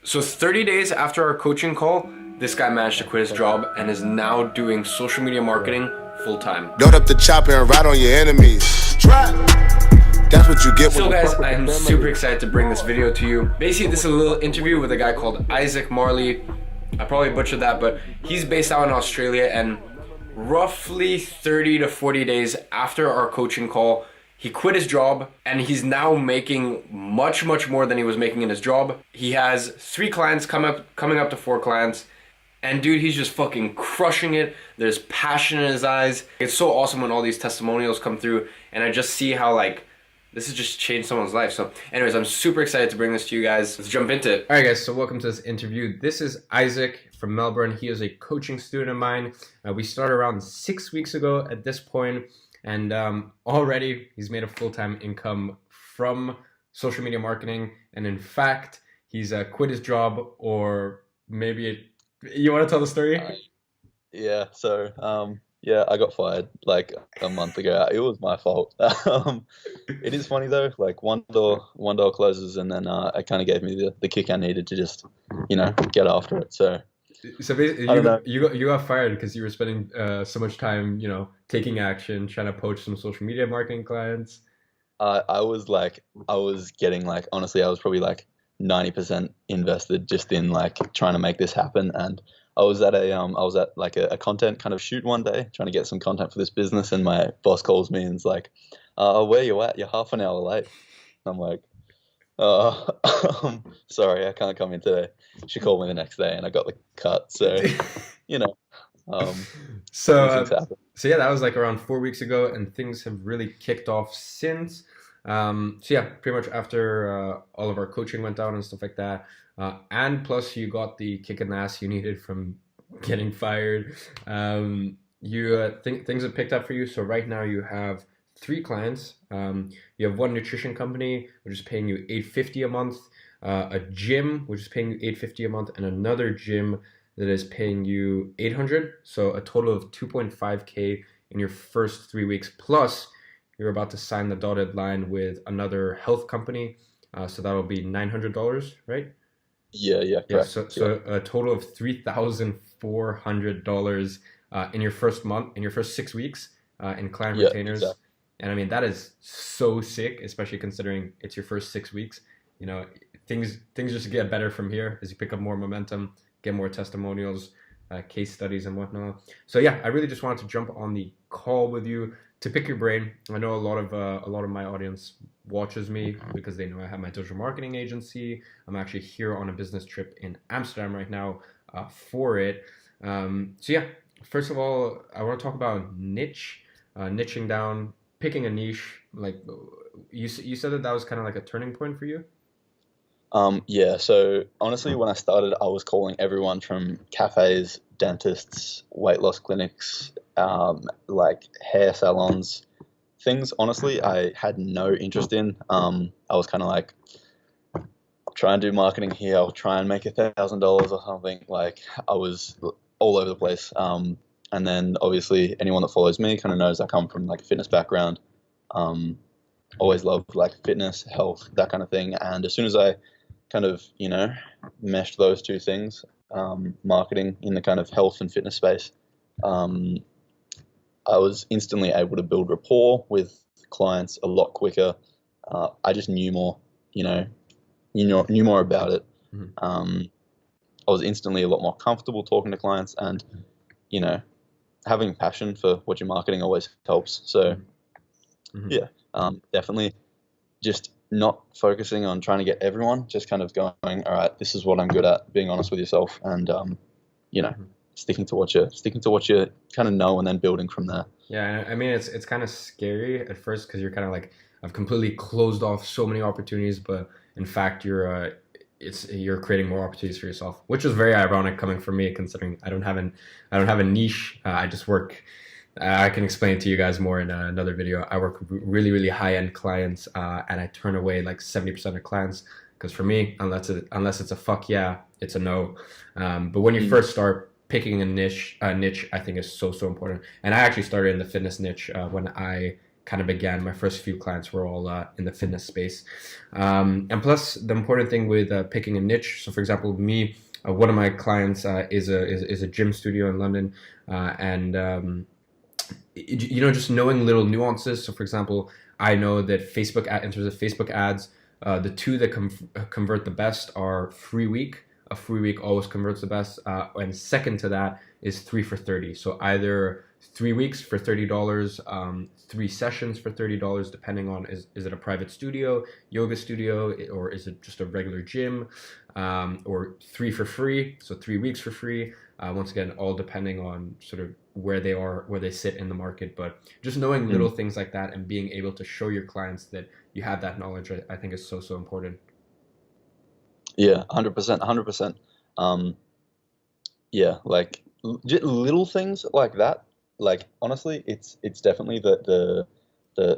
So 30 days after our coaching call, this guy managed to quit his job and is now doing social media marketing full time. Load up the chopper and ride on your enemies. Trap. That's what you get. So guys, I am super excited to bring this video to you. Basically, this is a little interview with a guy called Isaac Marley. I probably butchered that, but he's based out in Australia, and roughly 30 to 40 days after our coaching call, he quit his job and he's now making much more than he was making in his job. He has 3 clients coming up to 4 clients. And dude, he's just fucking crushing it. There's passion in his eyes. It's so awesome when all these testimonials come through and I just see how like this has just changed someone's life. So anyways, I'm super excited to bring this to you guys. Let's jump into it. All right guys, so welcome to this interview. This is Isaac from Melbourne. He is a coaching student of mine. We started around 6 weeks ago at this point. And already he's made a full-time income from social media marketing. And in fact, he's quit his job, or maybe you want to tell the story? Yeah, so I got fired like a month ago. It was my fault. It is funny though, like one door closes, and then it kind of gave me the kick I needed to just, get after it. So basically, you got fired because you were spending so much time, taking action, trying to poach some social media marketing clients. I was getting like, honestly, I was probably like 90% invested just in like trying to make this happen. And I was at like a content kind of shoot one day, trying to get some content for this business, and my boss calls me and is like, "Where you at? You're half an hour late." I'm like, sorry, I can't come in today. She called me the next day and I got the cut. So, so yeah, that was like around 4 weeks ago, and things have really kicked off since. So yeah, pretty much after all of our coaching went down and stuff like that. And plus you got the kick in the ass you needed from getting fired. You think things have picked up for you. So right now you have 3 clients. You have one nutrition company, which is paying you $850 a month, a gym, which is paying you $850 a month, and another gym that is paying you $800. So a total of $2.5K in your first 3 weeks. Plus, you're about to sign the dotted line with another health company. So that'll be $900, right? Yeah, correct. So a total of $3,400 in your first month, in your first 6 weeks in client retainers. Exactly. And I mean, that is so sick, especially considering it's your first 6 weeks. Things just get better from here as you pick up more momentum, get more testimonials, case studies and whatnot. So yeah, I really just wanted to jump on the call with you to pick your brain. I know a lot of my audience watches me because they know I have my digital marketing agency. I'm actually here on a business trip in Amsterdam right now for it. So yeah, first of all, I want to talk about niching down, picking a niche. Like you said that was kind of like a turning point for you. Yeah, so honestly, when I started, I was calling everyone from cafes, dentists, weight loss clinics, like hair salons, things honestly I had no interest in. I was kind of like, try and do marketing here, I'll try and make $1,000 or something. Like I was all over the place. And then obviously anyone that follows me kind of knows I come from like a fitness background. Always loved like fitness, health, that kind of thing. And as soon as I kind of, meshed those two things, marketing in the kind of health and fitness space, I was instantly able to build rapport with clients a lot quicker. I just knew more, knew more about it. Mm-hmm. I was instantly a lot more comfortable talking to clients, and, having passion for what you're marketing always helps. So mm-hmm. Yeah, definitely just not focusing on trying to get everyone, just kind of going, all right, this is what I'm good at, being honest with yourself, and, mm-hmm. sticking to what you kind of know, and then building from there. Yeah, I mean, it's kind of scary at first because you're kind of like, I've completely closed off so many opportunities, but in fact, you're creating more opportunities for yourself, which is very ironic coming from me, considering I don't have a niche. I just work. I can explain it to you guys more in another video. I work with really high-end clients, and I turn away like 70% of clients because for me, unless it's a fuck yeah, it's a no. But when you first start picking a niche, I think is so important. And I actually started in the fitness niche when I kind of began. My first few clients were all in the fitness space. And plus, the important thing with picking a niche. So, for example, me, one of my clients is a gym studio in London, and just knowing little nuances. So, for example, I know that in terms of Facebook ads, the two that convert the best are free week. A free week always converts the best, and second to that is 3 for 30. So either 3 weeks for $30, 3 sessions for $30, depending on is it a private studio, yoga studio, or is it just a regular gym, or 3 for free, so 3 weeks for free. Once again, all depending on sort of where they sit in the market. But just knowing little things like that and being able to show your clients that you have that knowledge, I think is so important. Yeah, 100%, 100%. Yeah, like little things like that. Like honestly, it's definitely the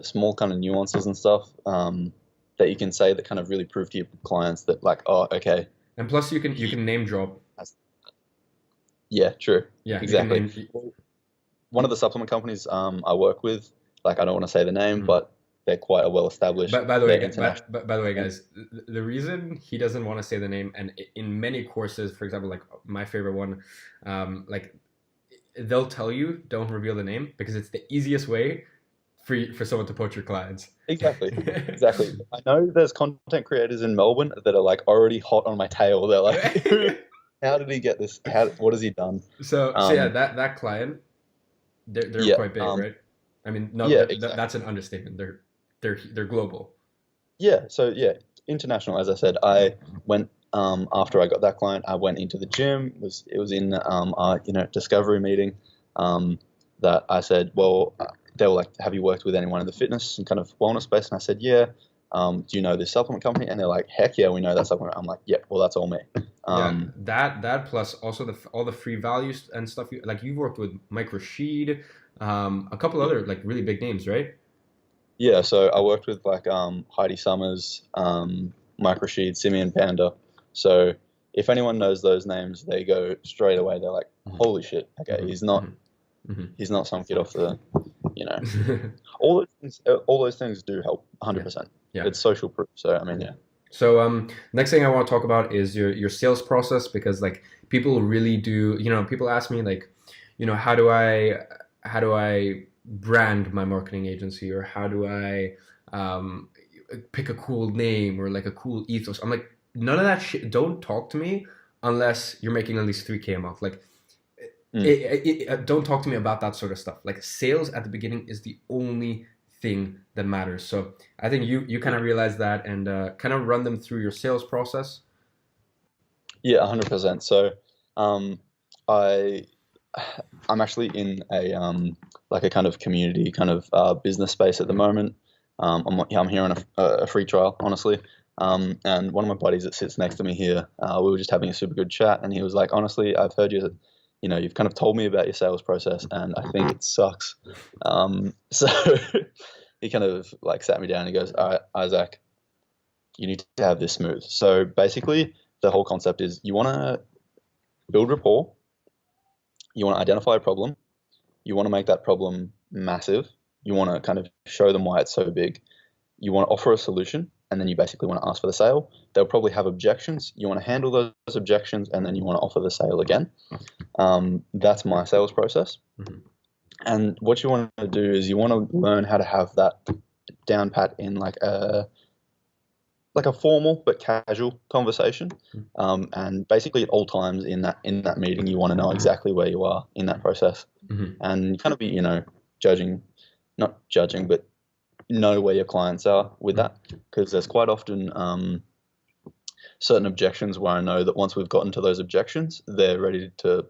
small kind of nuances and stuff that you can say that kind of really prove to your clients that like, oh, okay. And plus, you can name drop. Yeah, true. Yeah, exactly. One of the supplement companies I work with, like I don't want to say the name, but they're quite a well-established. But by the way, guys, the reason he doesn't want to say the name, and in many courses, for example, like my favorite one, like they'll tell you don't reveal the name because it's the easiest way for someone to poach your clients. Exactly. I know there's content creators in Melbourne that are like already hot on my tail. They're like, how did he get this? What has he done? So yeah, that client, they're quite big, right? I mean, no, exactly. That's an understatement. They're global. Yeah. So yeah, international. As I said, I went after I got that client. I went into the gym. It was in our discovery meeting that I said, well, they were like, have you worked with anyone in the fitness and kind of wellness space? And I said, yeah. Do you know this supplement company? And they're like, heck yeah, we know that supplement. I'm like, yeah, well, that's all me. That plus also all the free values and stuff. You've worked with Mike Rashid, a couple other like really big names, right? Yeah, so I worked with like Heidi Summers, Mike Rashid, Simeon Panda. So if anyone knows those names, they go straight away. They're like, holy shit, okay, he's not some kid off the, all those things do help 100%. Yeah. It's social proof. So I mean, yeah. So next thing I want to talk about is your sales process, because like people really do, people ask me like, how do I brand my marketing agency, or how do I pick a cool name or like a cool ethos? I'm like, none of that shit. Don't talk to me unless you're making at least 3K a month. Like, don't talk to me about that sort of stuff. Like, sales at the beginning is the only thing that matters. So I think you kind of realize that, and kind of run them through your sales process. Yeah, 100%. So I'm actually in a kind of community kind of business space at the moment. I'm here on a free trial, honestly. And one of my buddies that sits next to me here, we were just having a super good chat, and he was like, honestly, I've heard you've kind of told me about your sales process, and I think it sucks. So he kind of like sat me down and he goes, all right, Isaac, you need to have this smooth. So basically the whole concept is you want to build rapport. You want to identify a problem. You want to make that problem massive. You want to kind of show them why it's so big. You want to offer a solution, and then you basically want to ask for the sale. They'll probably have objections. You want to handle those objections, and then you want to offer the sale again. That's my sales process. Mm-hmm. And what you want to do is you want to learn how to have that down pat in like a formal but casual conversation. And basically at all times in that meeting, you want to know exactly where you are in that process. Mm-hmm. And kind of be, not judging, but know where your clients are with that. Because there's quite often certain objections where I know that once we've gotten to those objections, they're ready to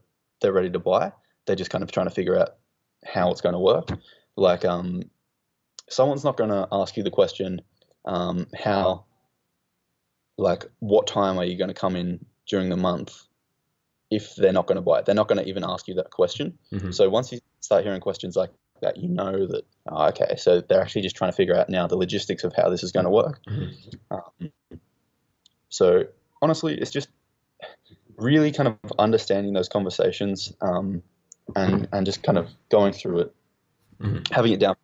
buy. They're just kind of trying to figure out how it's going to work. Like someone's not going to ask you the question, what time are you going to come in during the month, if they're not going to buy it. They're not going to even ask you that question. Mm-hmm. So once you start hearing questions like that, you know that, okay, so they're actually just trying to figure out now the logistics of how this is going to work. Mm-hmm. So honestly, it's just really kind of understanding those conversations and just kind of going through it, mm-hmm. having it down.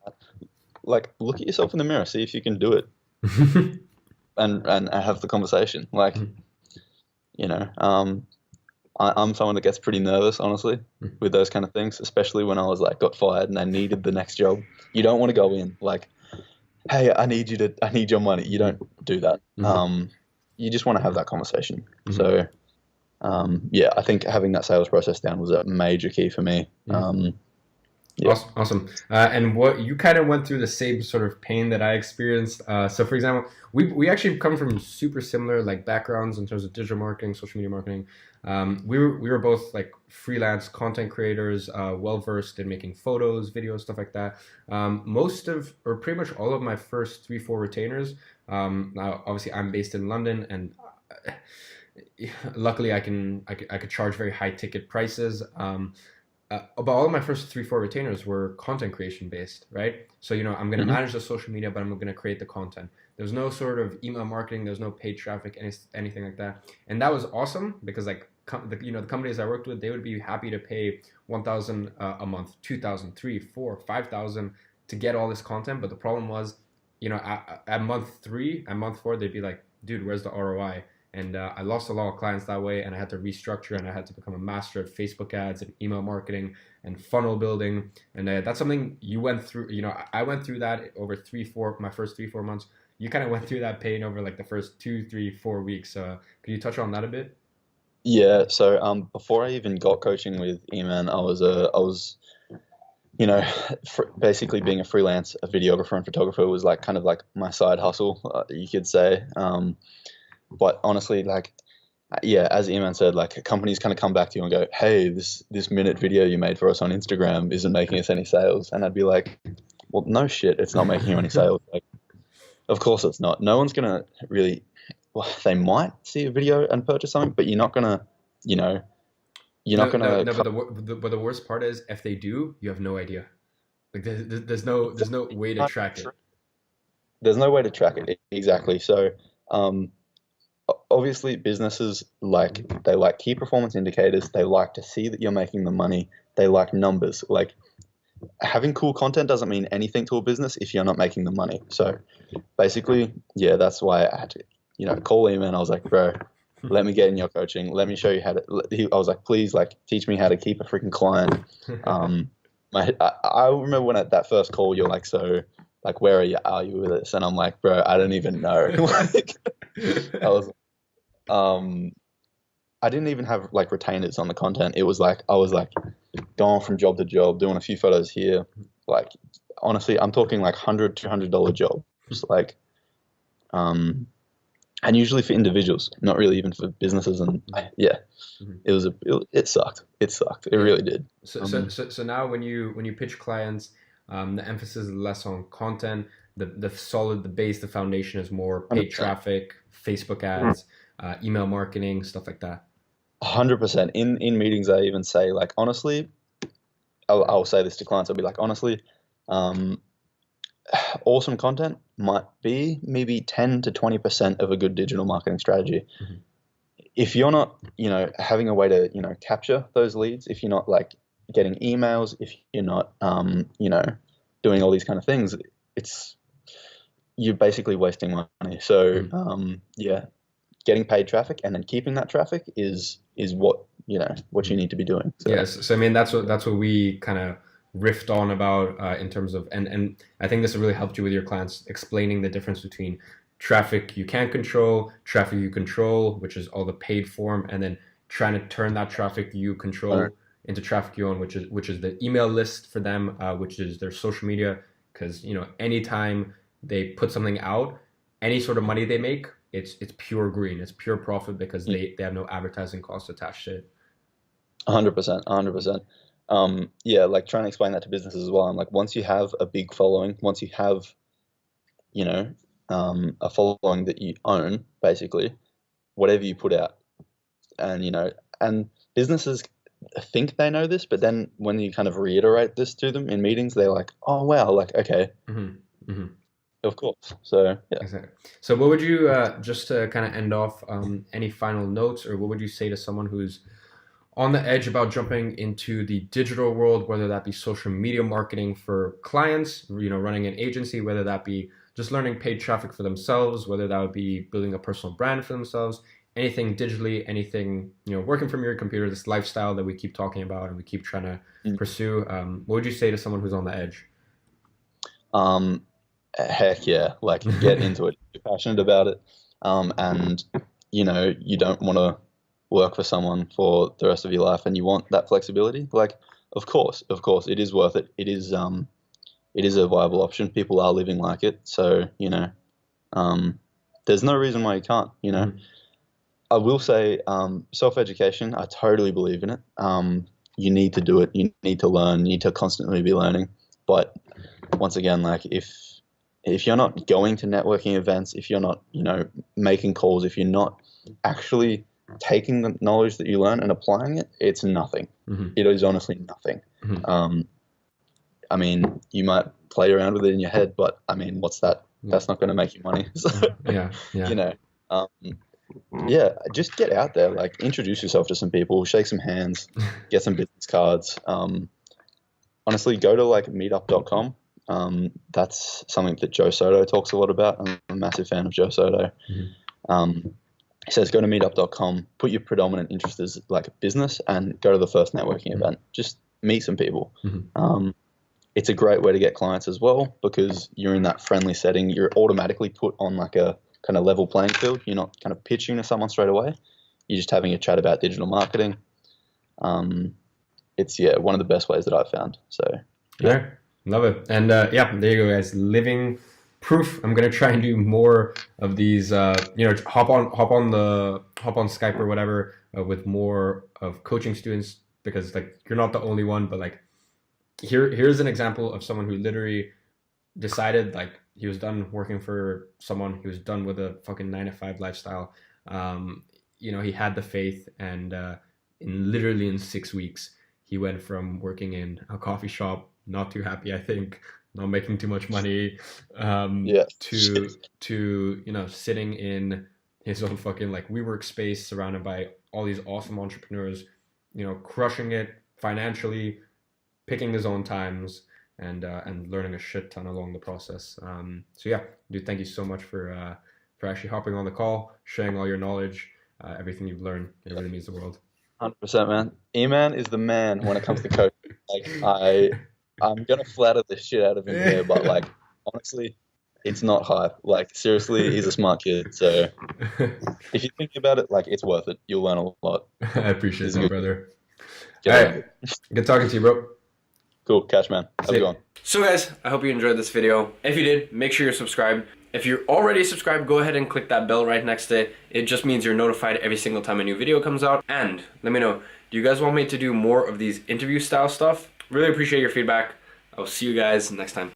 like look at yourself in the mirror, see if you can do it, and have the conversation. Like, you know, I'm someone that gets pretty nervous, honestly, with those kind of things, especially when I was like got fired and I needed the next job. You don't want to go in like, hey, I need your money. You don't do that. You just want to have that conversation. So, yeah, I think having that sales process down was a major key for me. Yeah. Awesome. And what you kind of went through the same sort of pain that I experienced. So for example, we actually come from super similar like backgrounds in terms of digital marketing, social media marketing. We were both like freelance content creators, well versed in making photos, videos, stuff like that. Most of, or pretty much all of my first 3-4 retainers. Now obviously I'm based in London, and luckily I could charge very high ticket prices. But all of my first 3-4 retainers were content creation based, right? So, you know, I'm going to manage the social media, but I'm going to create the content. There's no sort of email marketing. There's no paid traffic, anything like that. And that was awesome because like, you know, the companies I worked with, they would be happy to pay 1,000 a month, 2,000, 3, 4, 5,000 to get all this content. But the problem was, you know, at month 3, at month 4, they'd be like, dude, where's the ROI? And I lost a lot of clients that way, and I had to restructure, and I had to become a master of Facebook ads and email marketing and funnel building. And that's something you went through. You know, I went through that over my first 3-4 months. You kind of went through that pain over like the first 2, 3, 4 weeks. Could you touch on that a bit? Yeah. So before I even got coaching with Iman, I was you know, basically being a freelance, a videographer and photographer was like kind of like my side hustle, you could say. But honestly, like, yeah, as Iman said, like companies kind of come back to you and go, hey, this minute video you made for us on Instagram isn't making us any sales. And I'd be like, well, no shit, it's not making you any sales. Like, of course it's not. No one's going to really, well, they might see a video and purchase something, but you're not going to, you know, you're not going to. No, but the worst part is if they do, you have no idea. Like there's no way to track it. There's no way to track it. Exactly. So, obviously businesses they like key performance indicators. They like to see that you're making the money. They like numbers. Like having cool content doesn't mean anything to a business if you're not making the money. So basically, yeah, that's why I had to, you know, call him and I was like, bro, let me get in your coaching. Let me show you how to, I was like, please, like, teach me how to keep a freaking client. I remember when at that first call, you're like, so like, where are you with this? And I'm like, bro, I don't even know. Like, I didn't even have like retainers on the content. It was like I was like going from job to job, doing a few photos here. Like honestly, I'm talking like $100, $200 jobs. Like, and usually for individuals, not really even for businesses. And yeah, it sucked. It sucked. It really did. So now when you pitch clients, the emphasis is less on content. The base, the foundation is more paid 100%. Traffic, Facebook ads, email marketing, stuff like that. 100%. In meetings, I even say like, honestly, I'll say this to clients. I'll be like, honestly, awesome content might be maybe 10 to 20% of a good digital marketing strategy. If you're not, you know, having a way to, you know, capture those leads, if you're not like getting emails, if you're not, you know, doing all these kind of things, you're basically wasting money. So, yeah, getting paid traffic and then keeping that traffic is what, you know, what you need to be doing. So. Yes. So, I mean, that's what we kind of riffed on about in terms of, and I think this really helped you with your clients, explaining the difference between traffic you can't control, traffic you control, which is all the paid form, and then trying to turn that traffic you control into traffic you own, which is the email list for them, which is their social media. Because, you know, anytime they put something out, any sort of money they make, it's pure green, it's pure profit because they have no advertising costs attached to it. 100%. Yeah, like trying to explain that to businesses as well. I'm like, once you have a big following, once you have, you know, a following that you own, basically, whatever you put out, and, you know, and businesses think they know this, but then when you kind of reiterate this to them in meetings, they're like, oh, wow, like, okay. Of course. So, yeah. Exactly. So what would you, just to kind of end off, any final notes, or what would you say to someone who's on the edge about jumping into the digital world, whether that be social media marketing for clients, running an agency, whether that be just learning paid traffic for themselves, whether that would be building a personal brand for themselves, anything digitally, anything, working from your computer, this lifestyle that we keep talking about and we keep trying to pursue. What would you say to someone who's on the edge? Heck yeah, like get into it. You're passionate about it. And you don't want to work for someone for the rest of your life and you want that flexibility. Like, of course, it is worth it. It is a viable option. People are living like it. So, there's no reason why you can't, I will say, self-education, I totally believe in it. You need to do it. You need to learn. You need to constantly be learning. But once again, like if you're not going to networking events, if you're not, making calls, if you're not actually taking the knowledge that you learn and applying it, it's nothing. It is honestly nothing. I mean, you might play around with it in your head, but I mean, what's that? That's not going to make you money. So, just get out there, like introduce yourself to some people, shake some hands, get some business cards. Honestly, go to like meetup.com. That's something that Joe Soto talks a lot about. I'm a massive fan of Joe Soto. He says, go to meetup.com, put your predominant interest as like business and go to the first networking event. Just meet some people. It's a great way to get clients as well because you're in that friendly setting. You're automatically put on like a kind of level playing field. You're not kind of pitching to someone straight away. You're just having a chat about digital marketing. It's one of the best ways that I've found. So yeah, love it. And there you go, guys. Living proof. I'm gonna try and do more of these. Hop on Skype or whatever with more of coaching students because like you're not the only one, but like here's an example of someone who literally decided like he was done working for someone. He was done with a fucking 9-to-5 lifestyle. He had the faith, and in 6 weeks, he went from working in a coffee shop, not too happy, I think, not making too much money, to sitting in his own fucking like WeWork space, surrounded by all these awesome entrepreneurs, crushing it financially, picking his own times, and learning a shit ton along the process. Dude, thank you so much for actually hopping on the call, sharing all your knowledge, everything you've learned. It really means the world. 100%, man. Iman is the man when it comes to coaching. Like I'm gonna flatter the shit out of him here, but like honestly, it's not hype. Like seriously, he's a smart kid. So if you think about it, like it's worth it. You'll learn a lot. I appreciate it, brother. All right, good talking to you, bro. Cool, catch, man. How's it going? So guys, I hope you enjoyed this video. If you did, make sure you're subscribed. If you're already subscribed, go ahead and click that bell right next to it. It just means you're notified every single time a new video comes out. And let me know, do you guys want me to do more of these interview style stuff? Really appreciate your feedback. I'll see you guys next time.